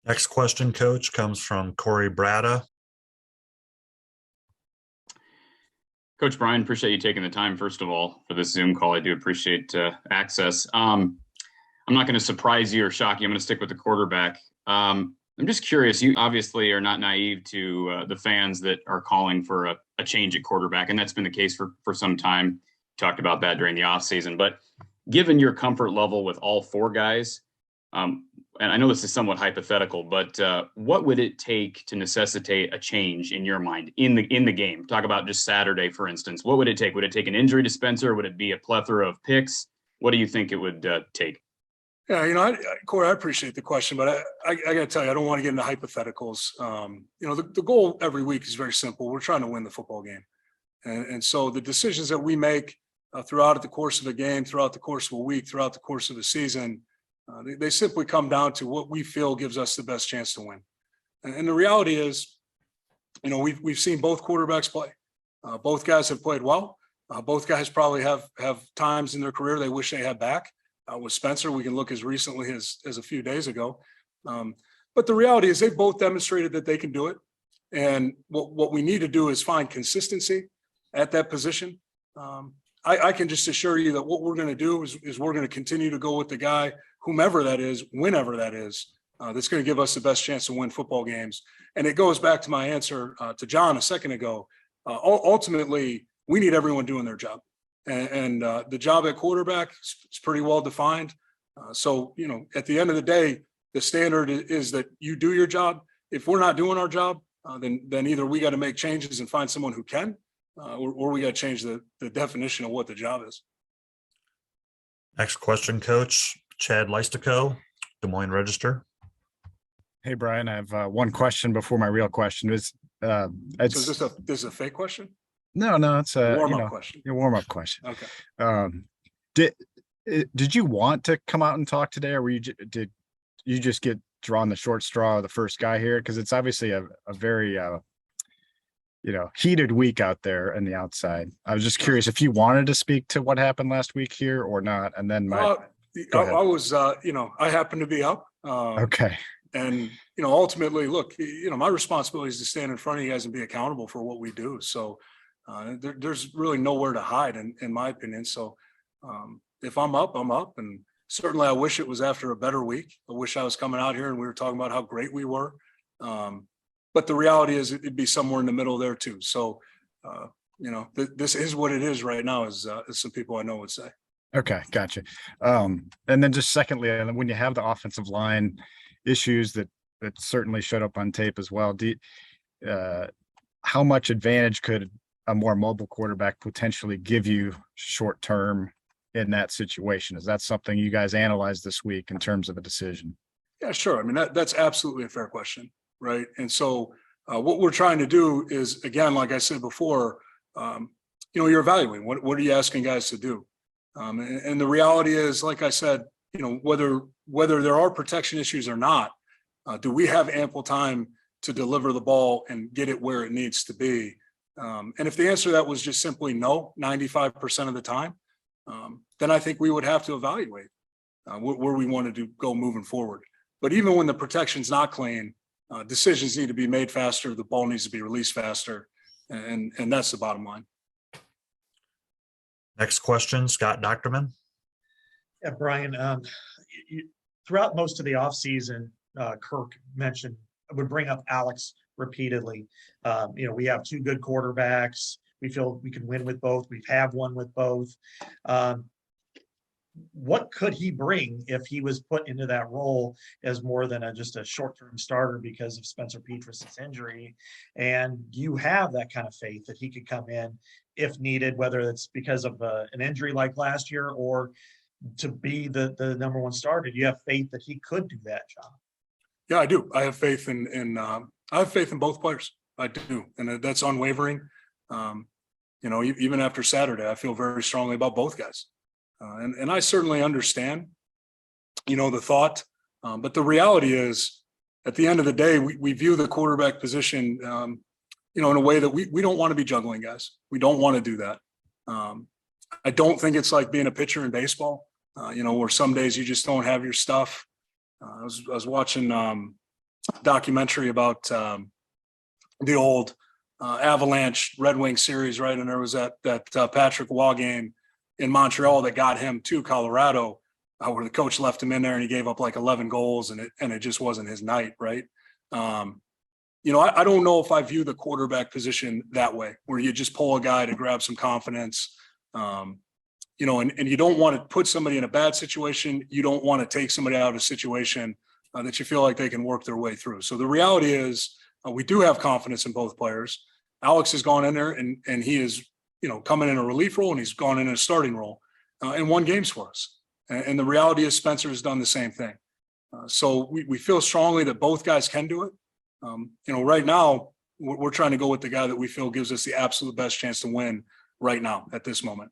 Next question, Coach, comes from Corey Bratta. Coach Brian, appreciate you taking the time, first of all, for this Zoom call. I do appreciate access. I'm not going to surprise you or shock you. I'm going to stick with the quarterback. I'm just curious. You obviously are not naive to the fans that are calling for a change at quarterback, and that's been the case for some time. Talked about that during the offseason. But given your comfort level with all four guys, and I know this is somewhat hypothetical, but what would it take to necessitate a change in your mind in the game? Talk about just Saturday, for instance. What would it take? Would it take an injury to Spencer? Would it be a plethora of picks? What do you think it would take? Yeah, Corey, I appreciate the question, but I got to tell you, I don't want to get into hypotheticals. The goal every week is very simple. We're trying to win the football game. And so the decisions that we make throughout the course of a game, throughout the course of a week, throughout the course of a season, they simply come down to what we feel gives us the best chance to win. And the reality is, we've seen both quarterbacks play. Both guys have played well. Both guys probably have times in their career they wish they had back. With Spencer, we can look as recently as a few days ago. But the reality is they both demonstrated that they can do it. And what we need to do is find consistency at that position. I can just assure you that what we're going to do is we're going to continue to go with the guy, whomever that is, whenever that is, that's going to give us the best chance to win football games. And it goes back to my answer to John a second ago. Ultimately, we need everyone doing their job. And the job at quarterback is pretty well defined. So, at the end of the day, the standard is that you do your job. If we're not doing our job, then either we got to make changes and find someone who can, or we got to change the definition of what the job is. Next question, Coach. Chad Leistico, Des Moines Register. Hey, Brian, I have one question before my real question. So is this a fake question? No, it's a warm-up question. Your warm-up question. Okay. Did you want to come out and talk today, or did you just get drawn the short straw of the first guy here? Because it's obviously a very heated week out there in the outside. I was just curious if you wanted to speak to what happened last week here or not. And then I was, I happened to be up. Okay. And, ultimately, look, my responsibility is to stand in front of you guys and be accountable for what we do. So there's really nowhere to hide, in my opinion. So if I'm up, I'm up. And certainly I wish it was after a better week. I wish I was coming out here and we were talking about how great we were. But the reality is it'd be somewhere in the middle there too. So, this is what it is right now, as some people I know would say. Okay, gotcha. And then just secondly, when you have the offensive line issues that certainly showed up on tape as well, how much advantage could a more mobile quarterback potentially give you short term in that situation? Is that something you guys analyzed this week in terms of a decision? Yeah, sure. I mean, that's absolutely a fair question. Right. And so what we're trying to do is, again, like I said before, you're evaluating what are you asking guys to do? And the reality is, like I said, whether there are protection issues or not, do we have ample time to deliver the ball and get it where it needs to be? And if the answer to that was just simply no, 95% of the time, then I think we would have to evaluate where we wanted to go moving forward. But even when the protection's not clean, decisions need to be made faster. The ball needs to be released faster. And that's the bottom line. Next question, Scott Docterman. Yeah, Brian, throughout most of the offseason, Kirk would bring up Alex repeatedly. We have two good quarterbacks. We feel we can win with both. We have won with both. What could he bring if he was put into that role as more than just a short-term starter because of Spencer Petras' injury? And do you have that kind of faith that he could come in if needed, whether it's because of an injury like last year or to be the number one starter? Do you have faith that he could do that job? Yeah, I do. I have faith in both players. I do, and that's unwavering. Even after Saturday, I feel very strongly about both guys. And I certainly understand, the thought, but the reality is, at the end of the day, we view the quarterback position, in a way that we don't want to be juggling guys. We don't want to do that. I don't think it's like being a pitcher in baseball, where some days you just don't have your stuff. I was watching documentary about the old Avalanche Red Wing series, right? And there was that Patrick Waugh game in Montreal that got him to Colorado, where the coach left him in there and he gave up like 11 goals, and it just wasn't his night, right? You know, I don't know if I view the quarterback position that way, where you just pull a guy to grab some confidence. You know, and you don't want to put somebody in a bad situation. You don't want to take somebody out of a situation that you feel like they can work their way through. So the reality is we do have confidence in both players. Alex has gone in there and he is, you know, coming in a relief role, and he's gone in a starting role and won games for us. And the reality is Spencer has done the same thing. So we feel strongly that both guys can do it. You know, right now we're trying to go with the guy that we feel gives us the absolute best chance to win right now at this moment.